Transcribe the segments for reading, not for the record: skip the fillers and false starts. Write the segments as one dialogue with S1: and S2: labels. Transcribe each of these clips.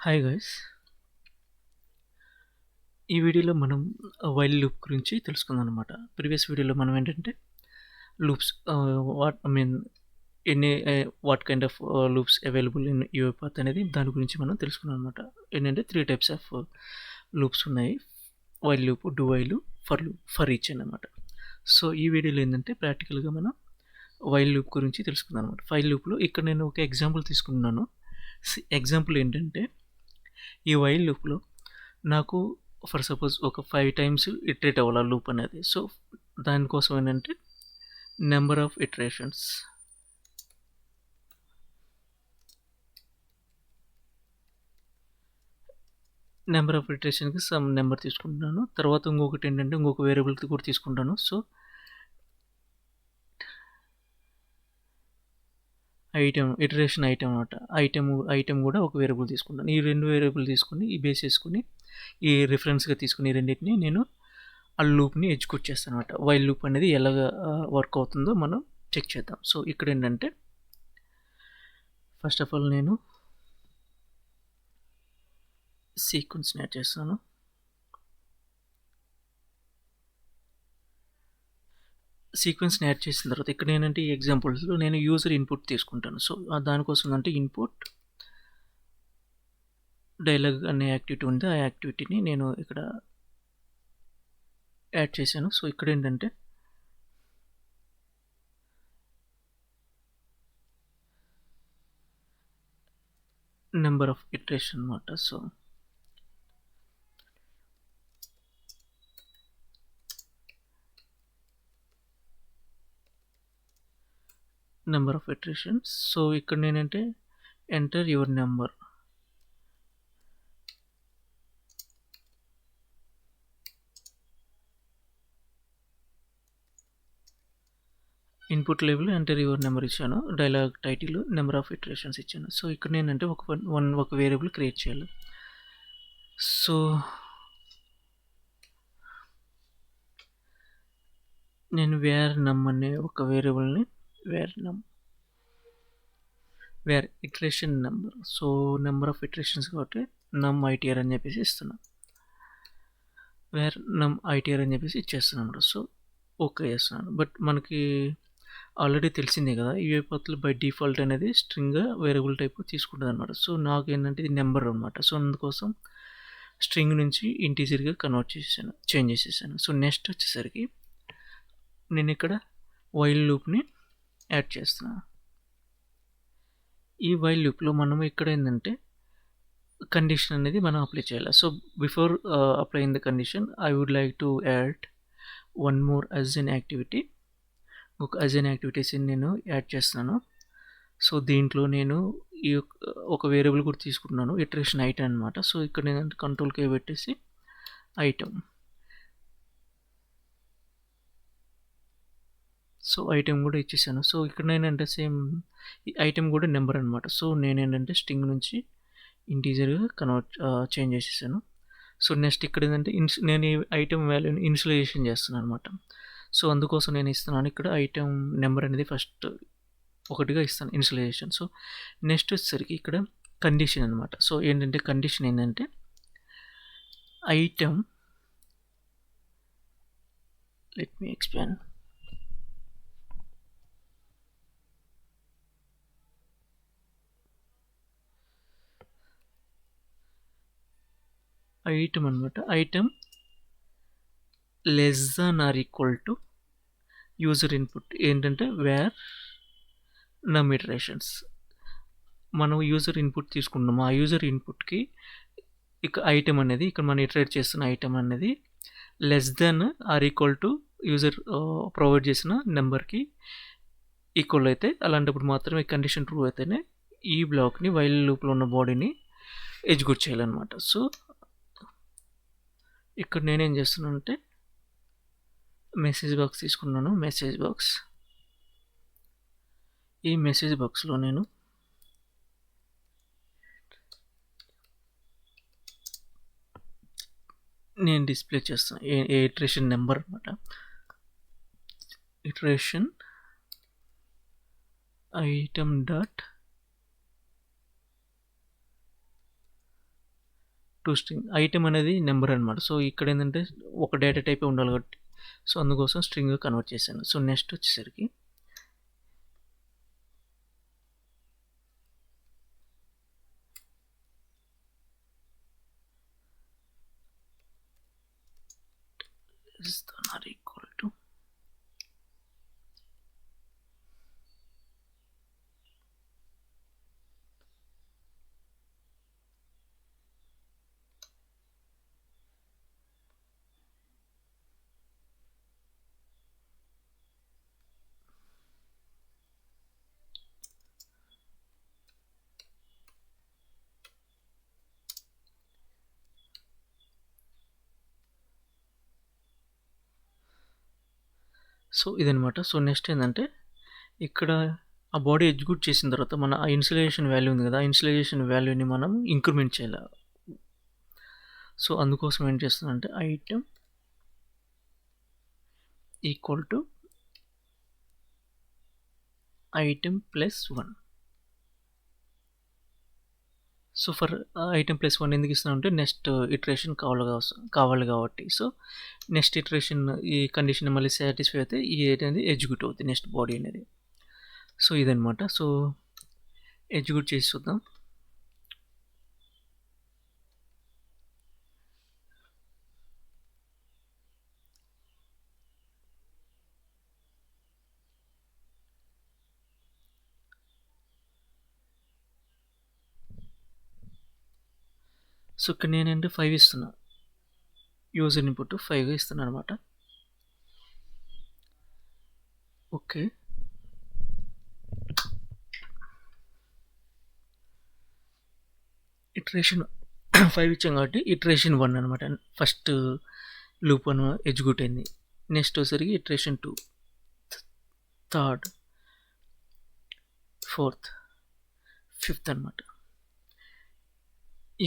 S1: Hi guys. ఈ వీడియోలో మనం వైల్ లూప్ గురించి తెలుసుకుందాం అనమాట. ప్రీవియస్ వీడియోలో మనం ఏంటంటే లూప్స్ ఎన్ని what kind of loops available in UiPath అనేది దాని గురించి మనం తెలుసుకున్నాం అనమాట. ఏంటంటే 3 టైప్స్ ఆఫ్ లూప్స్ ఉన్నాయి. While loop, do while, for each అన్నమాట. సో ఈ వీడియోలో ఏంటంటే ప్రాక్టికల్గా మనం వైల్ లూప్ గురించి తెలుసుకుందాం అనమాట. వైల్ లూప్లో ఇక్కడ నేను ఒక ఎగ్జాంపుల్ తీసుకున్నాను. ఎగ్జాంపుల్ ఏంటంటే ఈ వైల్ లూప్లో నాకు ఫర్ సపోజ్ ఒక 5 టైమ్స్ ఇటరేట్ అవ్వాలి లూప్ అనేది. సో దానికోసం ఏంటంటే number of iterations some number తీసుకుంటున్నాను. తర్వాత ఇంకొకటి ఏంటంటే ఇంకొక వేరియబుల్ కూడా తీసుకుంటాను. సో ఇటరేషన్ ఐటమ్ అనమాట. ఐటమ్ కూడా ఒక వేరియబుల్ తీసుకుంటాను. ఈ 2 వేరియబుల్ తీసుకుని ఈ బేస్ చేసుకుని ఈ రిఫరెన్స్గా తీసుకుని ఈ రెండింటిని నేను ఆ లూప్ని ఎగ్జిక్యూట్ చేస్తాను అనమాట. వైల్ లూప్ అనేది ఎలాగ వర్క్ అవుతుందో మనం చెక్ చేద్దాం. సో ఇక్కడ ఏంటంటే ఫస్ట్ ఆఫ్ ఆల్ నేను సీక్వెన్స్ని యాడ్ చేస్తాను. సీక్వెన్స్ని యాడ్ చేసిన తర్వాత ఇక్కడ ఏంటంటే ఈ ఎగ్జాంపుల్స్లో నేను యూజర్ ఇన్పుట్ తీసుకుంటాను. సో దానికోసం అంటే ఇన్పుట్ డైలాగ్ అనే యాక్టివిటీ ఉంది. ఆ యాక్టివిటీని నేను ఇక్కడ యాడ్ చేశాను. సో ఇక్కడ ఏంటంటే నెంబర్ ఆఫ్ ఇటరేషన్ అనమాట. So number of iterations. So ఇక్కడ నేనంటే enter your number. Input label enter your number ఇచ్చాను. Dialog title number of iterations ఇచ్చాను. సో ఇక్కడ నేనంటే ఒక వేరియబుల్ క్రియేట్ చేయాలి. సో నేను వేర్ నమ్ అనే ఒక వేరియబుల్ని var iteration number. So number of iterations కాబట్టి నమ్ ఐటీఆర్ అని చెప్పేసి ఇస్తున్నాను. వేర్ నమ్ ఐటీఆర్ అని చెప్పేసి ఇచ్చేస్తున్నాను అనమాట. సో ఓకే చేస్తున్నాను. బట్ మనకి ఆల్రెడీ తెలిసిందే కదా, యూఐపాత్లో బై డిఫాల్ట్ అనేది స్ట్రింగ్ వేరియబుల్ టైప్ తీసుకుంటుంది అనమాట. సో నాకు ఏంటంటే ఇది నెంబర్ అనమాట. సో అందుకోసం స్ట్రింగ్ నుంచి ఇంటీజర్గా చేంజ్ చేసేసాను. సో నెక్స్ట్ వచ్చేసరికి నేను ఇక్కడ వైల్ లూప్ని యాడ్ చేస్తున్నాను. ఈ వైల్ లూప్లో మనం ఇక్కడ ఏంటంటే కండిషన్ అనేది మనం అప్లై చేయాలి. So before applying the condition I would like to add one more as an activity. ఒక యాజ్ ఎన్ యాక్టివిటీస్ని నేను యాడ్ చేస్తున్నాను. సో దీంట్లో నేను ఈ ఒక వేరియబుల్ కూడా తీసుకుంటున్నాను, ఇటరేషన్ ఐటమ్ అనమాట. సో ఇక్కడ నేను కంట్రోల్ కే పెట్టేసి ఐటమ్. సో ఐటమ్ కూడా ఇచ్చేసాను. సో ఇక్కడ నేనంటే సేమ్ ఈ ఐటమ్ కూడా నెంబర్ అనమాట. సో నేనేంటంటే స్ట్రింగ్ నుంచి ఇంటీజర్గా చేంజ్ చేసేసాను. సో నెక్స్ట్ ఇక్కడ ఏంటంటే నేను ఈ ఐటమ్ వాల్యూని ఇనిషియలైజేషన్ చేస్తున్నాను అనమాట. సో అందుకోసం నేను ఇస్తున్నాను ఇక్కడ ఐటమ్ నెంబర్ అనేది ఫస్ట్ ఒకటిగా ఇస్తాను ఇనిషియలైజేషన్. సో నెక్స్ట్ వచ్చేసరికి ఇక్కడ కండిషన్ అనమాట. సో ఏంటంటే కండిషన్ ఏంటంటే item, let me explain. Item అనమాట. Item less than or equal to user input ఏంటంటే వేర్ నమ్ ఇటరేషన్స్. మనం యూజర్ ఇన్పుట్ తీసుకుంటున్నాము. ఆ యూజర్ ఇన్పుట్కి ఇక ఐటమ్ అనేది ఇక్కడ మనం ఇటరేట్ చేస్తున్న ఐటమ్ అనేది less than or equal to user provide చేసిన నెంబర్కి ఈక్వల్ అయితే అలాంటప్పుడు మాత్రమే కండిషన్ ట్రూ అయితేనే ఈ బ్లాక్ని వైల్ లూప్లో ఉన్న బాడీని ఎగ్జిక్యూట్ చేయాలన్నమాట. సో ఇక్కడ నేనేం చేస్తున్నానంటే మెసేజ్ బాక్స్ తీసుకున్నాను. మెసేజ్ బాక్స్, ఈ మెసేజ్ బాక్స్లో నేను డిస్ప్లే చేస్తాను ఇటరేషన్ నెంబర్ అనమాట. Iteration item dot to string item అనేది నెంబర్ అనమాట. సో ఇక్కడ ఏంటంటే ఒక డేటా టైపే ఉండాలి కాబట్టి సో అందుకోసం స్ట్రింగ్ కన్వర్ట్ చేశాను. సో నెక్స్ట్ వచ్చేసరికి is not equal to so ఇదనమాట. సో నెక్స్ట్ ఏంటంటే ఇక్కడ ఆ బాడీ ఎగ్జిక్యూట్ చేసిన తర్వాత మన ఆ ఇన్సులేషన్ వాల్యూ ఉంది కదా, ఆ ఇన్సులేషన్ వాల్యూని మనం ఇంక్రిమెంట్ చేయాలి. సో అందుకోసం ఏం చేస్తుందంటే item equal to item plus 1. So for item plus 1 ఎందుకు ఇస్తున్నామంటే నెక్స్ట్ ఇటరేషన్ కావాలి కాబట్టి. సో నెక్స్ట్ ఇటరేషన్ ఈ కండిషన్ మళ్ళీ సాటిస్ఫై అయితే ఈ అనేది ఎగ్జిక్యూట్ అవుతుంది నెక్స్ట్ బాడీ అనేది. సో ఇదనమాట. సో ఎగ్జిక్యూట్ చేసి చూద్దాం. సో ఇక్కడ నేనంటే 5 ఇస్తున్నా, యూజర్ ఇన్పుట్ 5గా ఇస్తున్నా అనమాట. ఓకే, ఇటరేషన్ 5 ఇచ్చాం కాబట్టి ఇటరేషన్ 1 అనమాట. ఫస్ట్ లూప్ 1 ఎగ్జిక్యూట్ అయింది. నెక్స్ట్ వచ్చేసరికి ఇటరేషన్ 2, థర్డ్, ఫోర్త్, ఫిఫ్త్ అనమాట.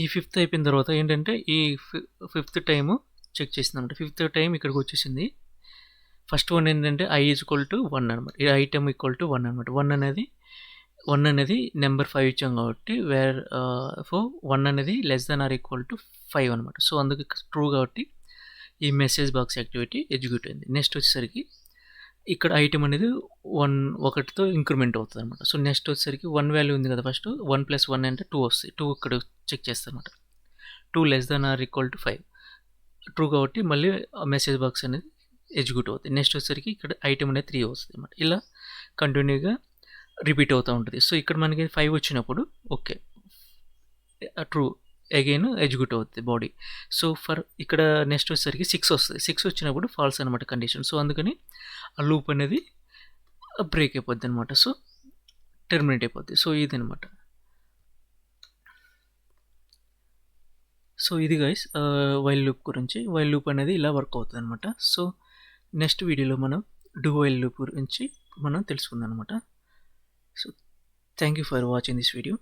S1: ఈ ఫిఫ్త్ అయిపోయిన తర్వాత ఏంటంటే ఈ ఫిఫ్త్ టైము చెక్ చేసింది అనమాట. ఫిఫ్త్ టైం ఇక్కడికి వచ్చేసింది. ఫస్ట్ వన్ ఏంటంటే ఐ ఈక్వల్ టు 1 అనమాట. ఈ ఐటమ్ ఈక్వల్ టు 1 అనమాట. 1 అనేది నెంబర్ 5 ఇచ్చాం కాబట్టి వేర్ ఫోర్ 1 అనేది less than or equal to 5 అనమాట. సో అందుకు ట్రూ కాబట్టి ఈ మెసేజ్ బాక్స్ యాక్టివిటీ ఎగ్జిక్యూట్ అయింది. నెక్స్ట్ వచ్చేసరికి ఇక్కడ ఐటమ్ అనేది 1తో ఇంక్రిమెంట్ అవుతుంది అనమాట. సో నెక్స్ట్ వచ్చేసరికి 1 వాల్యూ ఉంది కదా, ఫస్ట్ 1 + 1 అంటే 2 వస్తాయి. 2 ఇక్కడ చెక్ చేస్తాను అనమాట. 2 less than or equal to 5 true కాబట్టి మళ్ళీ మెసేజ్ బాక్స్ అనేది ఎగ్జిక్యూట్ అవుతుంది. నెక్స్ట్ వచ్చేసరికి ఇక్కడ ఐటమ్ అనేది 3 వస్తుంది అనమాట. ఇలా కంటిన్యూగా రిపీట్ అవుతూ ఉంటుంది. సో ఇక్కడ మనకి 5 వచ్చినప్పుడు ఓకే ట్రూ అగైన్ ఎగ్జిక్యూట్ అవుతుంది బాడీ. సో ఫర్ ఇక్కడ నెక్స్ట్ వచ్చేసరికి 6 వస్తుంది. 6 వచ్చినప్పుడు ఫాల్స్ అనమాట కండిషన్. సో అందుకని ఆ లూప్ అనేది బ్రేక్ అయిపోద్ది అనమాట. సో టెర్మినేట్ అయిపోద్ది. సో ఇది అనమాట. సో ఇది గైస్ వైల్ లూప్ గురించి. వైల్ లూప్ అనేది ఇలా వర్క్ అవుతుంది అనమాట. సో నెక్స్ట్ వీడియోలో మనం డూ వైల్ లూప్ గురించి మనం తెలుసుకుందాం అనమాట. So thank you for watching this video.